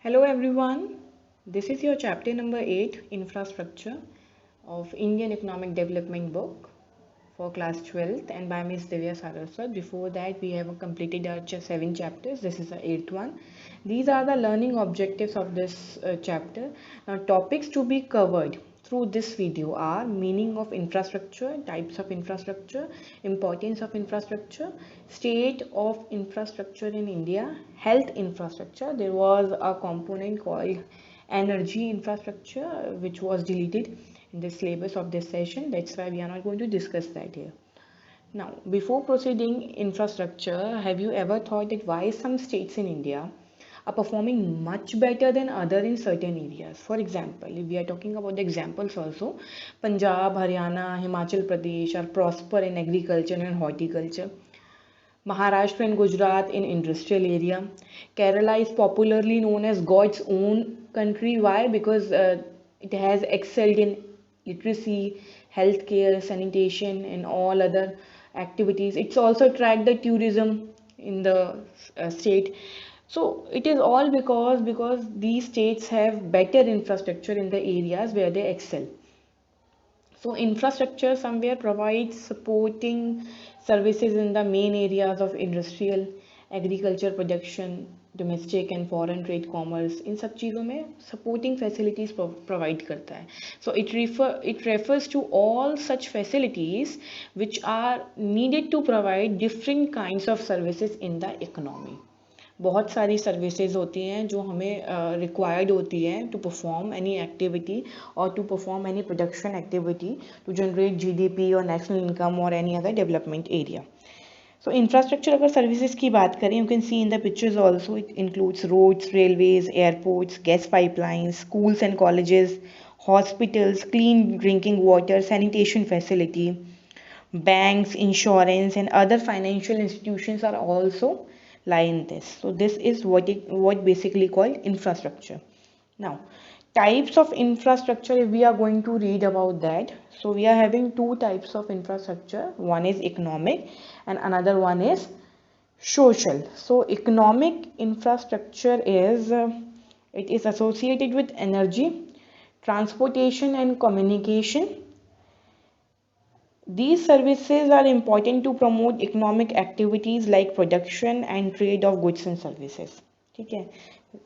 Hello everyone, this is your chapter number 8 Infrastructure of Indian Economic Development book for class 12th and by Ms. Divya Saraswat. Before that we have completed our 7 chapters. This is the 8th one. These are the learning objectives of this chapter. Now topics to be covered through this video are meaning of infrastructure, types of infrastructure, importance of infrastructure, state of infrastructure in India, health infrastructure. There was a component called energy infrastructure which was deleted in the syllabus of this session. That's why we are not going to discuss that here. Now, before proceeding infrastructure, have you ever thought that why some states in India are performing much better than other in certain areas? For example, if we are talking about the examples also, Punjab, Haryana, Himachal Pradesh are prosper in agriculture and horticulture. Maharashtra and Gujarat in industrial area. Kerala is popularly known as God's own country. Why? Because it has excelled in literacy, healthcare, sanitation, and all other activities. It's also tracked the tourism in the state. So it is all because these states have better infrastructure in the areas where they excel. So infrastructure somewhere provides supporting services in the main areas of industrial, agriculture production, domestic and foreign trade commerce. इन सब चीज़ों में supporting facilities provide करता है. So it refers to all such facilities which are needed to provide different kinds of services in the economy. बहुत सारी services होती हैं जो हमें रिक्वायर्ड होती हैं टू परफॉर्म एनी एक्टिविटी और to perform any production activity to generate GDP और नेशनल इनकम और any other development area. So infrastructure अगर सर्विसेज की बात करें, you can see in the pictures also it includes roads, railways, airports, gas pipelines, schools and colleges, hospitals, clean drinking water, sanitation facility, banks, insurance, and other financial institutions are also lie in this. So this is what basically called infrastructure. Now, types of infrastructure, if we are going to read about that, so we are having two types of infrastructure. One is economic and another one is social. So economic infrastructure is it is associated with energy, transportation and communication. These services are important to promote economic activities like production and trade of goods and services. ठीक है,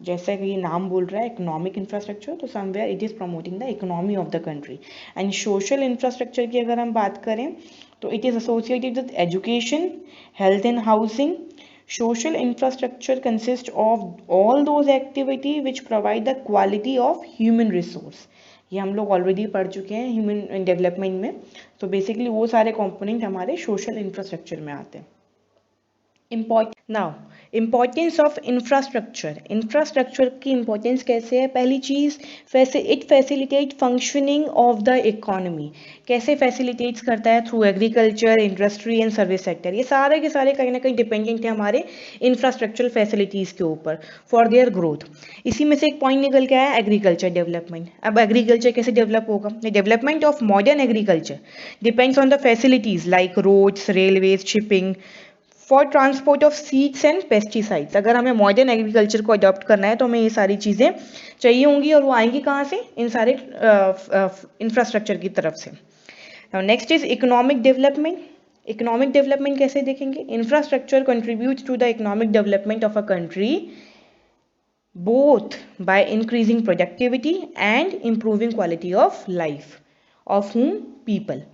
जैसा कि ये नाम बोल रहा है economic infrastructure, तो somewhere it is promoting the economy of the country. And social infrastructure की अगर हम बात करें तो it is associated with education, health and housing. Social infrastructure consists of all those activities which provide the quality of human resource. ये हम लोग already पढ़ चुके हैं ह्यूमन डेवलपमेंट में. तो बेसिकली वो सारे कंपोनेंट हमारे सोशल इंफ्रास्ट्रक्चर में आते हैं. Importance of infrastructure. इंफ्रास्ट्रक्चर की इंपॉर्टेंस कैसे है? पहली चीज़, it facilitate functioning of the economy. कैसे फैसिलिटेट्स करता है? Through agriculture, industry and service sector. ये सारे के सारे कहीं ना कहीं डिपेंडेंट है हमारे इंफ्रास्ट्रक्चरल फैसिलिटीज़ के ऊपर फॉर देयर ग्रोथ. इसी में से एक पॉइंट निकल के आया एग्रीकल्चर डेवलपमेंट. अब एग्रीकल्चर कैसे डेवलप होगा? The development of modern agriculture depends on the facilities like roads, railways, shipping, for transport of seeds and pesticides. अगर हमें मॉडर्न एग्रीकल्चर को अडॉप्ट करना है तो हमें ये सारी चीज़ें चाहिए होंगी और वो आएंगी कहाँ से? इन सारे इंफ्रास्ट्रक्चर की तरफ से. Next is economic development. Economic development कैसे देखेंगे? Infrastructure contributes to the economic development of a country both by increasing productivity and improving quality of life of whom people.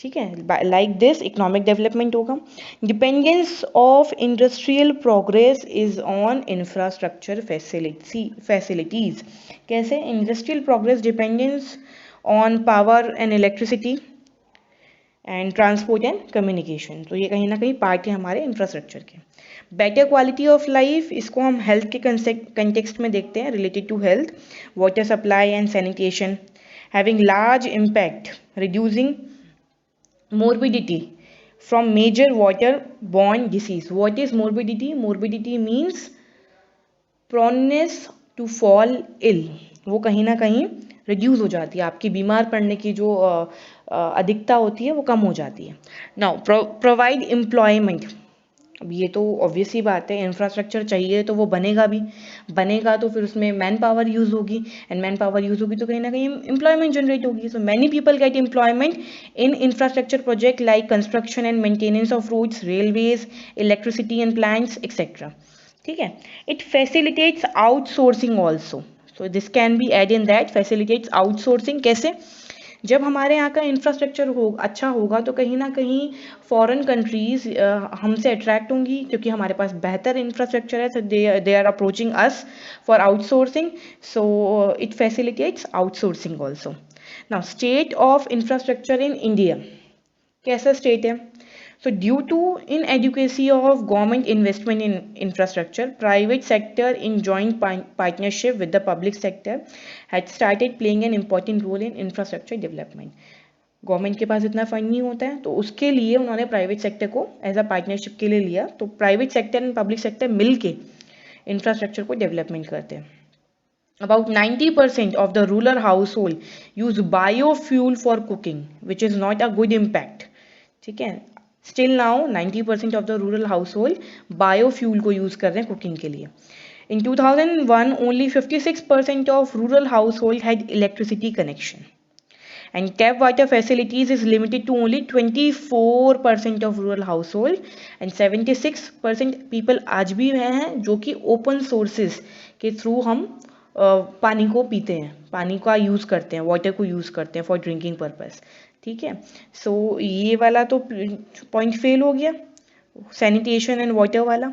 ठीक है, लाइक दिस इकोनॉमिक डेवलपमेंट होगा. Dependence of industrial progress is on infrastructure facilities. कैसे? Industrial progress dependence on power and electricity and transport and communication. तो ये कहीं ना कहीं part है हमारे इंफ्रास्ट्रक्चर के. बेटर क्वालिटी ऑफ लाइफ, इसको हम हेल्थ के कंटेक्स्ट में देखते हैं, related to health, water supply and sanitation, having large impact reducing morbidity from major water-borne disease. What is morbidity? Morbidity means proneness to fall ill. वो कहीं ना कहीं रिड्यूस हो जाती है, आपकी बीमार पड़ने की जो अधिकता होती है वो कम हो जाती है. Now provide employment. अब ये तो ऑब्वियस ही बात है, इंफ्रास्ट्रक्चर चाहिए तो वो बनेगा भी, बनेगा तो फिर उसमें मैन पावर यूज़ होगी, एंड मैन पावर यूज़ होगी तो कहीं ना कहीं एम्प्लॉयमेंट जनरेट होगी. So many people get employment in infrastructure project like construction and maintenance of roads, railways, electricity and plants etcetera. ठीक है. It facilitates outsourcing also. So this can be add in that, facilitates outsourcing. कैसे? जब हमारे यहाँ का infrastructure अच्छा होगा तो कहीं ना कहीं फॉरेन कंट्रीज हमसे अट्रैक्ट होंगी, क्योंकि हमारे पास बेहतर इंफ्रास्ट्रक्चर है. So they are approaching us for outsourcing. So it facilitates outsourcing also. Now state of infrastructure in India. कैसा स्टेट है? So due to inadequacy of government investment in infrastructure, private sector in joint partnership with the public sector had started playing an important role in infrastructure development. Government के पास इतना fund नहीं होता है, तो उसके लिए उन्होंने प्राइवेट सेक्टर को एज अ पार्टनरशिप के लिए लिया. तो private sector and public sector मिलके इंफ्रास्ट्रक्चर को डेवलपमेंट करते हैं. About 90% of the rural household use biofuel for cooking, which is not a good impact. ठीक है. Still now 90% of the rural household biofuel को use कर रहे हैं cooking के लिए. In 2001 only 56% of rural household had electricity connection, and tap water facilities is limited to only 24% of rural household, and 76% people आज भी हैं जो कि open sources के through हम पानी को पीते हैं, पानी का यूज़ करते हैं, वाटर को यूज़ करते हैं फॉर ड्रिंकिंग पर्पस. ठीक है. सो ये वाला तो पॉइंट फेल हो गया, सैनिटेशन एंड वाटर वाला.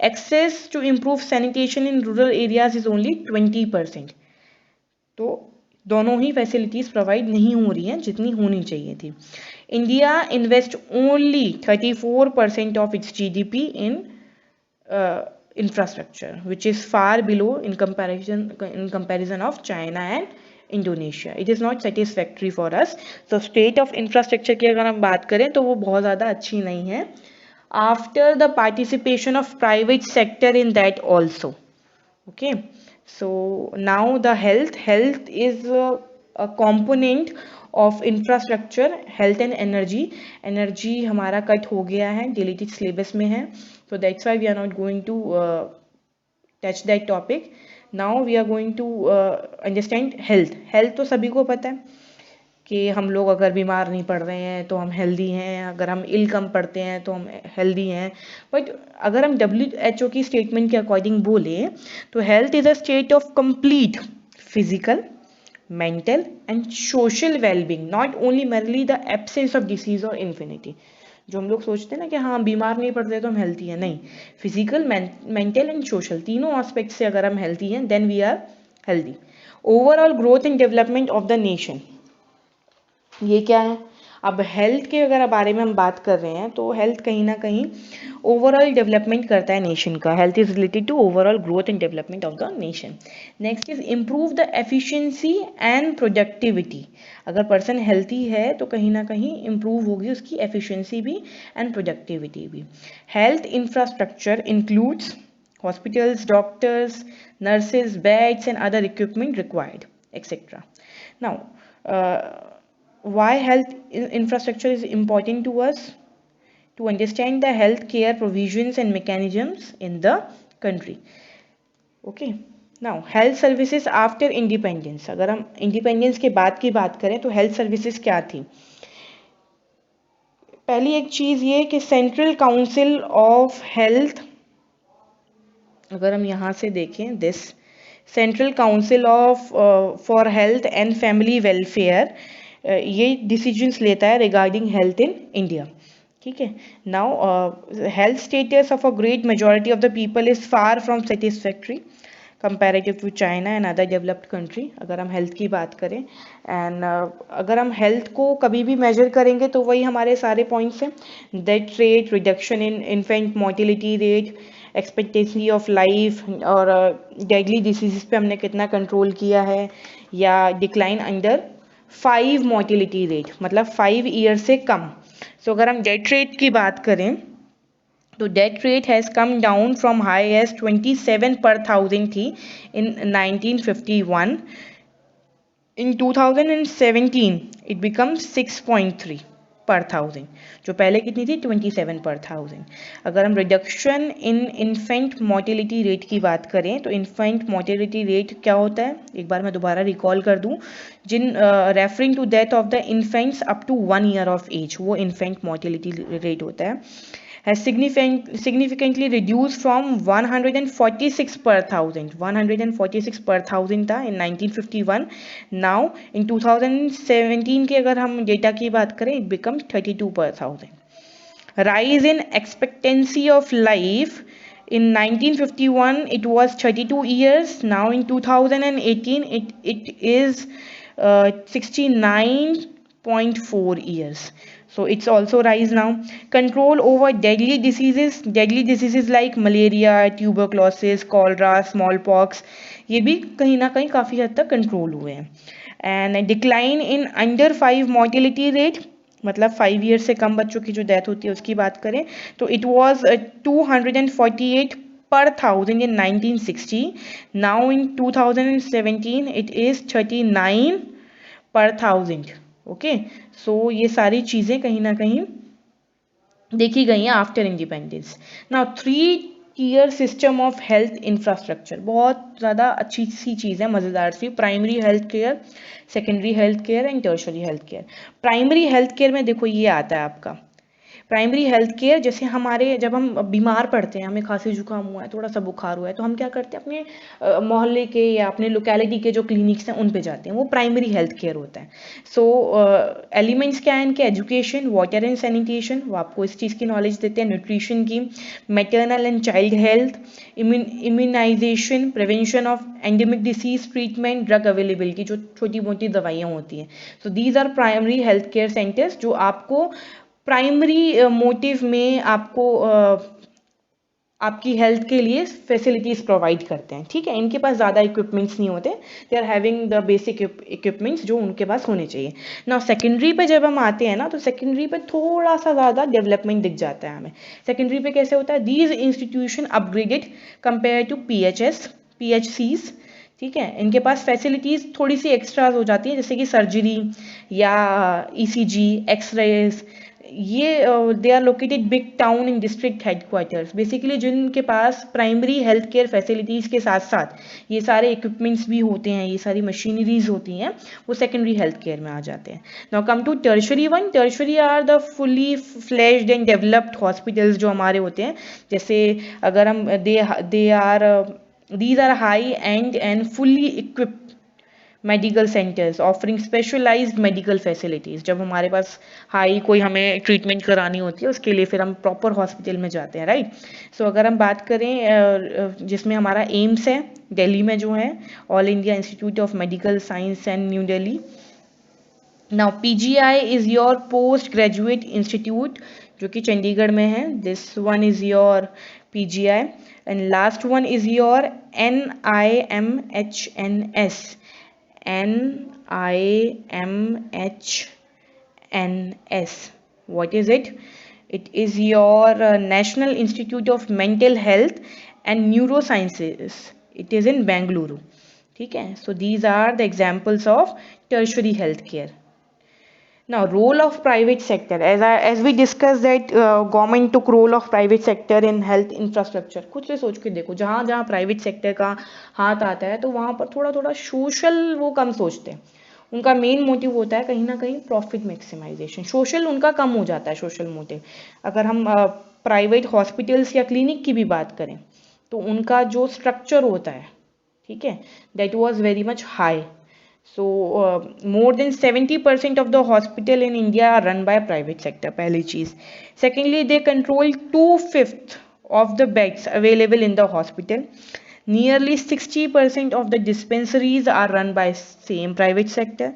Access to improve sanitation in rural areas is only 20%. तो दोनों ही फैसिलिटीज़ प्रोवाइड नहीं हो रही हैं जितनी होनी चाहिए थी. India invest only 34% of its GDP in infrastructure, which is far below in comparison of China and Indonesia. It is not satisfactory for us. So state of infrastructure की अगर हम बात करें तो वो बहुत ज़्यादा अच्छी नहीं है. After the participation of private sector in that also. Okay. So now the health is a component of infrastructure. Health and energy हमारा कट हो गया है, deleted syllabus में है. So that's why we are not going to touch that topic. Now we are going to understand health तो सभी को पता है कि हम लोग अगर बीमार नहीं पड़ रहे हैं तो हम हेल्दी हैं, अगर हम इल कम पड़ते हैं तो हम हेल्दी हैं. बट अगर हम WHO की स्टेटमेंट के अकॉर्डिंग बोले तो health is a state of complete physical, mental and social well-being, not only merely the absence of disease or infinity. जो हम लोग सोचते हैं ना कि हाँ बीमार नहीं पड़ते तो हम हेल्थी हैं, नहीं. फिजिकल, मेंटल एंड सोशल तीनों एस्पेक्ट से अगर हम हेल्थी हैं then we are healthy. Overall growth and development of the nation. ये क्या है? अब हेल्थ के अगर बारे में हम बात कर रहे हैं तो हेल्थ कहीं ना कहीं ओवरऑल डेवलपमेंट करता है नेशन का. Health is related to overall growth and development of the nation. Next is improve the efficiency and productivity. अगर पर्सन हेल्थी है तो कहीं ना कहीं इम्प्रूव होगी उसकी एफिशिएंसी भी एंड प्रोडक्टिविटी भी. Health infrastructure includes hospitals, doctors, nurses, beds and other equipment required etcetera. Now why health infrastructure is important to us? To understand the health care provisions and mechanisms in the country. Okay. Now health services after independence. अगर हम independence के बाद की बात करें तो health services क्या थी? पहली एक चीज़ ये कि सेंट्रल काउंसिल ऑफ हेल्थ, अगर हम यहाँ से देखें this central council of for health and family welfare, ये डिसीजंस लेता है रिगार्डिंग हेल्थ इन इंडिया. ठीक है. Now health status of a great majority of the people is far from satisfactory comparative to China and other developed country. अगर हम health की बात करें एंड अगर हम हेल्थ को कभी भी मेजर करेंगे तो वही हमारे सारे पॉइंट्स हैं. Death rate, reduction in infant mortality rate, expectancy of life और डेडली डिसीजेस पे हमने कितना कंट्रोल किया है, या डिक्लाइन अंडर 5 मोर्टिलिटी रेट, मतलब 5 ईयर से कम. सो अगर हम डेथ रेट की बात करें तो death rate has come down from high as 27 per 1000 थी इन 1951. In 2017 it becomes 6.3. पर 1000, जो पहले कितनी थी 27 पर 1000। अगर हम reduction in infant mortality rate की बात करें तो इन्फेंट मोर्टेलिटी रेट क्या होता है, एक बार मैं दोबारा रिकॉल कर दूं, जिन referring to death of the infants up to 1 year of age, वो इन्फेंट मोर्टेलिटी रेट होता है। has significantly reduced from 146 per 1000, 146 per 1000 था in 1951। now in 2017 के अगर हम डेटा की बात करें it becomes 32 per 1000। rise in expectancy of life in 1951 it was 32 years, now in 2018 it is 69.4 years, so it's also rise now। control over deadly diseases like malaria, tuberculosis, cholera, smallpox, ये भी कहीं ना कहीं काफ़ी हद तक control हुए हैं। And decline in under 5 mortality rate, मतलब 5 ईयर से कम बच्चों की जो डेथ होती है उसकी बात करें तो it was 248 per 1000 in 1960, now in 2017 it is 39 per 1000। Okay, so ये सारी चीज़ें कहीं ना कहीं देखी गई हैं after independence. Now 3-tier system of health infrastructure, बहुत ज़्यादा अच्छी सी चीज़ है, मज़ेदार सी। Primary health care, secondary health care and tertiary health care. Primary health care में देखो ये आता है आपका प्राइमरी हेल्थ केयर, जैसे हमारे जब हम बीमार पड़ते हैं, हमें खांसी जुकाम हुआ है, थोड़ा सा बुखार हुआ है, तो हम क्या करते हैं अपने मोहल्ले के या अपने लोकेलिटी के जो क्लिनिक्स हैं उन पे जाते हैं, वो प्राइमरी हेल्थ केयर होता है। सो एलिमेंट्स क्या है इनके, एजुकेशन, वाटर एंड सैनिटेशन, वो आपको इस चीज़ की नॉलेज देते हैं, न्यूट्रिशन की, maternal and child health, immunization, prevention of endemic disease, treatment, drug availability, जो छोटी मोटी दवाइयाँ होती हैं। So these are primary health care centres जो आपको प्राइमरी मोटिव में आपको आपकी हेल्थ के लिए फैसिलिटीज़ प्रोवाइड करते हैं, ठीक है। इनके पास ज़्यादा इक्विपमेंट्स नहीं होते, they are having the basic equipments जो उनके पास होने चाहिए ना। सेकेंडरी पे जब हम आते हैं ना, तो सेकेंडरी पे थोड़ा सा ज़्यादा डेवलपमेंट दिख जाता है हमें। सेकेंडरी पे कैसे होता है, these institution upgraded compare to PHCs, ठीक है। इनके पास फैसिलिटीज़ थोड़ी सी एक्स्ट्रा हो जाती है, जैसे कि सर्जरी या ECG, एक्सरेज, ये they are located big town in district headquarters. Basically जिनके पास प्राइमरी हेल्थ केयर फैसिलिटीज़ के साथ साथ ये सारे इक्विपमेंट्स भी होते हैं, ये सारी मशीनरीज होती हैं, वो सेकेंडरी हेल्थ केयर में आ जाते हैं। Now come to tertiary one. Tertiary are the fully fleshed and developed hospitals जो हमारे होते हैं, जैसे अगर हम these are high end and fully equipped medical centres offering specialised medical facilities. जब हमारे पास हाई कोई हमें ट्रीटमेंट करानी होती है, उसके लिए फिर हम प्रॉपर हॉस्पिटल में जाते हैं, राइट। सो अगर हम बात करें जिसमें हमारा एम्स है दिल्ली में, जो है all India institute of medical science and new Delhi. Now PGI is your post graduate institute, जो कि चंडीगढ़ में है। This one is your PGI and last one is your NIMHNS, NIMHNS. What is it? It is your National Institute of Mental Health and Neurosciences. It is in Bengaluru. ठीक है. So these are the examples of tertiary healthcare. Now, role of private sector, as we discussed that government took role of private sector in health infrastructure. खुद से सोच के देखो, जहाँ जहाँ private sector का हाथ आता है तो वहाँ पर थोड़ा थोड़ा सोशल वो कम सोचते हैं। उनका मेन मोटिव होता है कहीं ना कहीं प्रॉफिट मैक्सिमाइजेशन, सोशल उनका कम हो जाता है, सोशल मोटिव। अगर हम प्राइवेट हॉस्पिटल्स या क्लिनिक की भी बात करें तो उनका जो स्ट्रक्चर होता है, ठीक है, that was very much high. So more than 70% of the hospital in India are run by private sector, पहली चीज़। Secondly, they control 2/5 of the beds available in the hospital. Nearly 60% of the dispensaries are run by same private sector.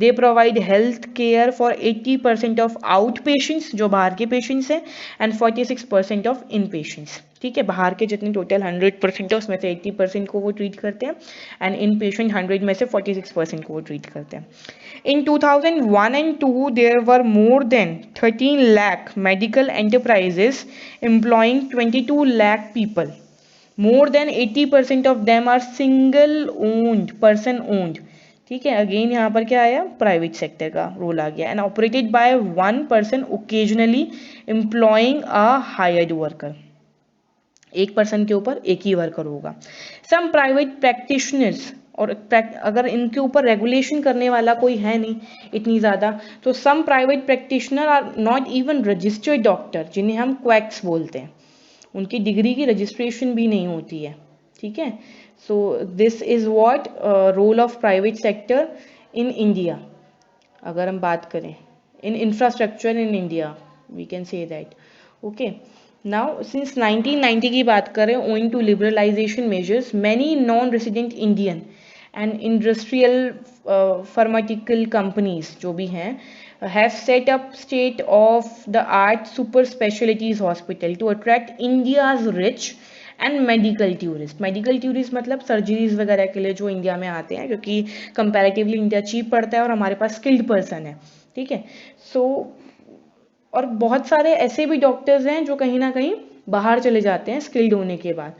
They provide health care for 80% of outpatients, जो बाहर के patients हैं, and 46% of inpatients. ठीक है, बाहर के जितने total 100% है उसमें से 80% को वो ट्रीट करते हैं एंड इन पेशेंट 100 में से 46% को वो ट्रीट करते हैं। In 2001 and 2 there were more than 13 lakh medical enterprises employing 22 lakh people. More than 80% of them are single owned, person owned, ठीक है, अगेन यहाँ पर क्या आया, प्राइवेट सेक्टर का रोल आ गया, and operated by one person occasionally employing a hired worker, एक पर्सन के ऊपर एक ही वर्कर होगा। सम प्राइवेट प्रैक्टिशनर्स, और अगर इनके ऊपर रेगुलेशन करने वाला कोई है नहीं इतनी ज़्यादा, तो some private practitioner are not even registered doctor, जिन्हें हम क्वैक्स बोलते हैं, उनकी डिग्री की रजिस्ट्रेशन भी नहीं होती है, ठीक है। So this is what role of private sector in India, अगर हम बात करें in infrastructure in India, we can say that. Okay, now since 1990 की बात करें, owing to liberalisation measures, many non resident Indian and industrial pharmaceutical companies जो भी हैं have set up state of the art super specialties hospital to attract India's rich and medical tourists. medical tourist मतलब surgeries वगैरह के लिए जो India में आते हैं, क्योंकि कंपैरेटिवली इंडिया चीप पड़ता है और हमारे पास स्किल्ड पर्सन है, ठीक है। सो और बहुत सारे ऐसे भी डॉक्टर्स हैं जो कहीं ना कहीं बाहर चले जाते हैं स्किल्ड होने के बाद।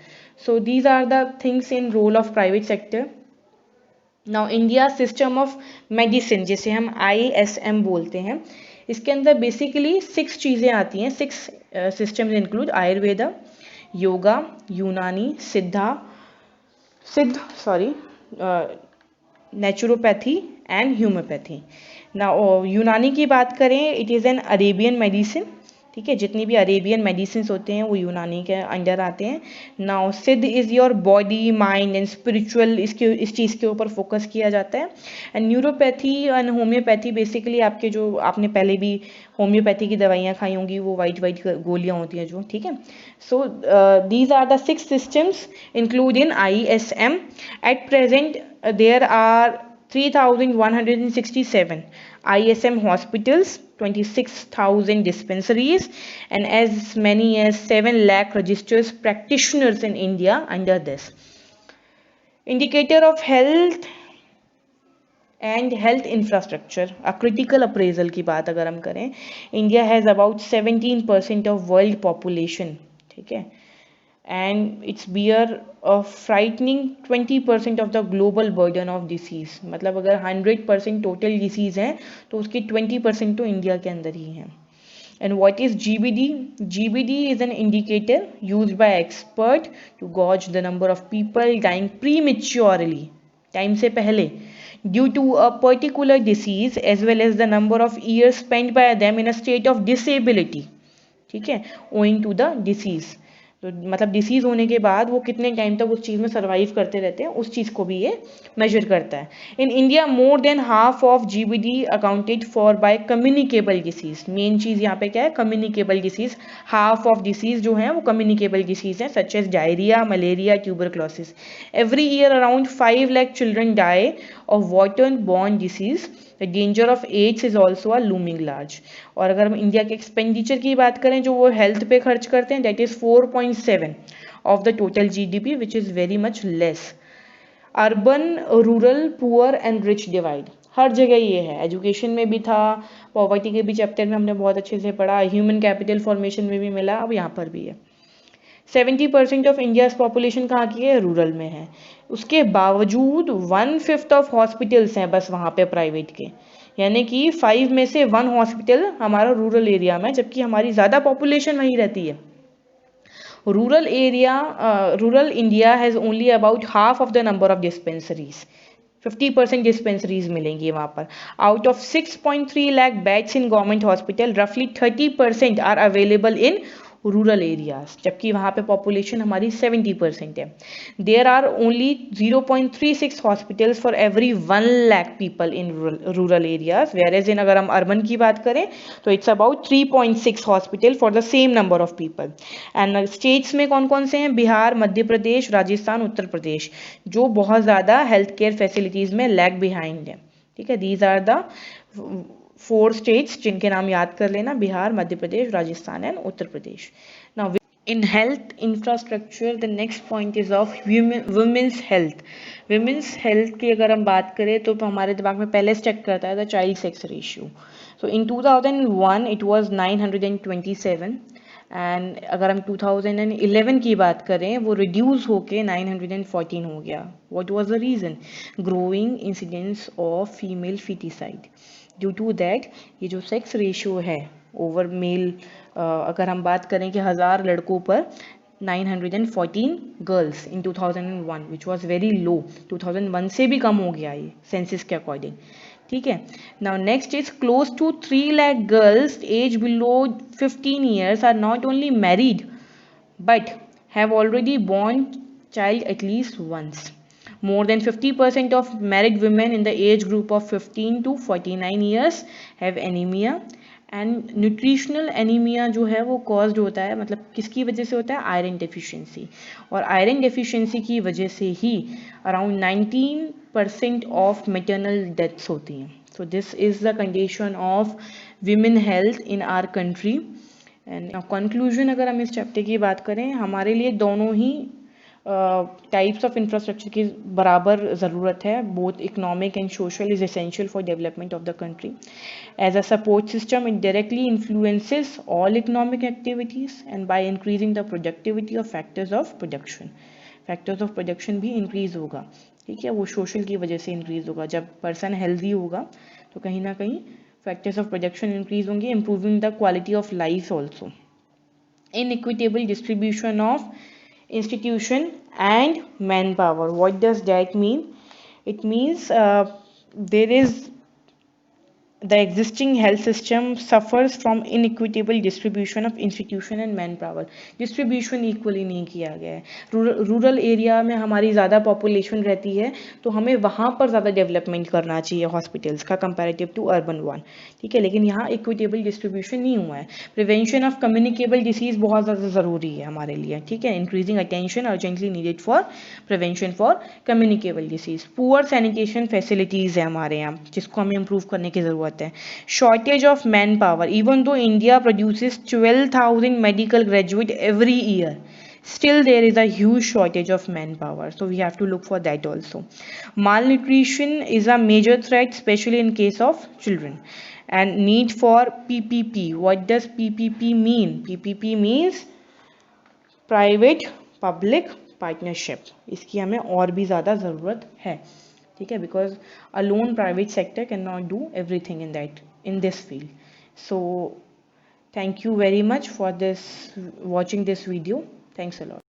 So these are the things in role of private sector. Now India system of medicine, जिसे हम ISM बोलते हैं, इसके अंदर बेसिकली 6 चीज़ें आती हैं, 6 सिस्टम्स इंक्लूड आयुर्वेदा, योगा, यूनानी, नेचुरोपैथी एंड ह्यूमोपैथी। ना यूनानी की बात करें, it is an Arabian medicine, ठीक है, जितनी भी अरेबियन मेडिसिन होते हैं वो यूनानी के अंडर आते हैं। नाउ सिद्ध is your body mind and spiritual, इस चीज़ के ऊपर फोकस किया जाता है। And neuropathy and homeopathy, basically आपके जो आपने पहले भी होम्योपैथी की दवाइयाँ खाई होंगी, वो वाइट गोलियाँ होती हैं जो, ठीक है। So these are the 6 systems include in ISM। At present there are 3,167 ISM hospitals, 26,000 dispensaries, and as many as 7 lakh registered practitioners in India under this. Indicator of health and health infrastructure, a critical appraisal की बात अगर हम करें, India has about 17% of world population, ठीक है, and it's bear a frightening 20% of the global burden of disease। मतलब अगर 100% total disease है तो उसकी 20% तो इंडिया के अंदर ही है। And what is GBD? GBD is an indicator used by expert to gauge the number of people dying prematurely, time से पहले, due to a particular disease as well as the number of years spent by them in a state of disability, ठीक है, owing to the disease। तो मतलब disease होने के बाद वो कितने टाइम तक उस चीज़ में सर्वाइव करते रहते हैं, उस चीज़ को भी ये मेजर करता है। In India more than half of GBD accounted for by communicable disease. Main चीज़ यहाँ पे क्या है, communicable disease. Half of disease जो हैं वो कम्युनिकेबल डिसीज़ हैं, such as diarrhoea, malaria, tuberculosis. Every year around 5 lakh children die of water borne disease. The danger of AIDS is also a looming large. और अगर हम India के expenditure की बात करें जो वो हेल्थ पे खर्च करते हैं, that is 4.7 of the total GDP, which is very much less. Urban, rural, poor and rich divide, हर जगह ये है। एजुकेशन में भी था, पॉवर्टी के भी चैप्टर में हमने बहुत अच्छे से पढ़ा, ह्यूमन कैपिटल फॉर्मेशन में भी मिला, अब यहाँ पर भी है। 70% ऑफ इंडियाज पॉपुलेशन कहाँ की है, रूरल में है। उसके बावजूद 1/5 ऑफ हॉस्पिटल्स हैं बस वहाँ पे प्राइवेट के, यानी कि 5 में से 1 हॉस्पिटल हमारा रूरल एरिया में, जबकि हमारी ज़्यादा पॉपुलेशन वहीं रहती है। Rural India has only about half of the number of dispensaries, 50% dispensaries मिलेंगी वहाँ पर। Out of 6.3 lakh beds in government hospital, रफली 30% are available in rural areas, जबकि वहाँ पे पॉपुलेशन हमारी 70% है। There are only 0.36 hospitals for every 1 lakh people in rural areas, whereas in अगर हम अर्बन की बात करें तो it's about 3.6 hospital for the same number of people. And states में कौन कौन से हैं, बिहार, मध्य प्रदेश, राजस्थान, उत्तर प्रदेश, जो बहुत ज़्यादा हेल्थ केयर फैसिलिटीज़ में लैग बिहाइंड है, ठीक है। दीज आर द 4 states जिनके नाम याद कर लेना, Bihar, Madhya Pradesh, Rajasthan and Uttar Pradesh. Now in health infrastructure the next point is of women's health. Women's health की अगर हम बात करें तो हमारे दिमाग में पहले स्टेक करता है the child sex ratio. So in 2001 it was 927, and अगर हम 2011 की बात करें वो रिड्यूस होके 914 हो गया. What was the reason? Growing incidence of female foeticide. Due to that ये जो सेक्स रेशियो है ओवर मेल, अगर हम बात करें कि 1000 लड़कों पर 914 girls in 2001 which was very low. 2001 से भी कम हो गया ये सेंसिस के अकॉर्डिंग. ठीक है. Now next is close to 3 lakh girls age below 15 years are not only married but have already born child at least once. More than 50% of married women in the age group of 15 to 49 years have anemia. And nutritional anaemia जो है वो caused होता है, मतलब किसकी वजह से होता है? Iron deficiency. और आयरन डेफिशिएंसी की वजह से ही अराउंड 19% ऑफ मेटर्नल डेथ्स होती हैं. So this is the condition of women health in our country. And conclusion, अगर हम इस चैप्टर की बात करें, हमारे लिए दोनों ही टाइप्स ऑफ इंफ्रास्ट्रक्चर की बराबर ज़रूरत है. Both economic and social is essential for development of the country. As a support system, it directly influences all economic activities and by increasing the productivity of factors of production. Factors of production भी increase होगा. ठीक है, वो social की वजह से increase होगा. जब person healthy होगा तो कहीं ना कहीं factors of production increase होंगे, improving the quality of life also. Inequitable distribution of institution and manpower. What does that mean? It means there is the existing health system suffers from inequitable distribution of institution and manpower. distribution equally नहीं किया गया है. Rural area में हमारी ज़्यादा population रहती है तो हमें वहाँ पर ज़्यादा डेवलपमेंट करना चाहिए हॉस्पिटल्स का कंपैरेटिव टू अर्बन वन. ठीक है, लेकिन यहाँ इक्विटेबल डिस्ट्रीब्यूशन नहीं हुआ है. प्रिवेंशन ऑफ कम्युनिकेबल डिसीज बहुत ज़्यादा ज़रूरी है हमारे लिए. ठीक है, increasing attention urgently needed for prevention for communicable disease. Poor sanitation facilities है हमारे यहाँ जिसको हमें इम्प्रूव करने की ज़रूरत है. Shortage of manpower. Even though India produces 12,000 medical graduate every year, still there is a huge shortage of manpower. So we have to look for that also. Malnutrition is a major threat, especially in case of children. And need for PPP. What does PPP mean? PPP means private public partnership. इसकी हमें और भी ज़्यादा ज़रूरत है. ठीक है, because alone private sector can not do everything in this field. So thank you very much for this watching this video. Thanks a lot.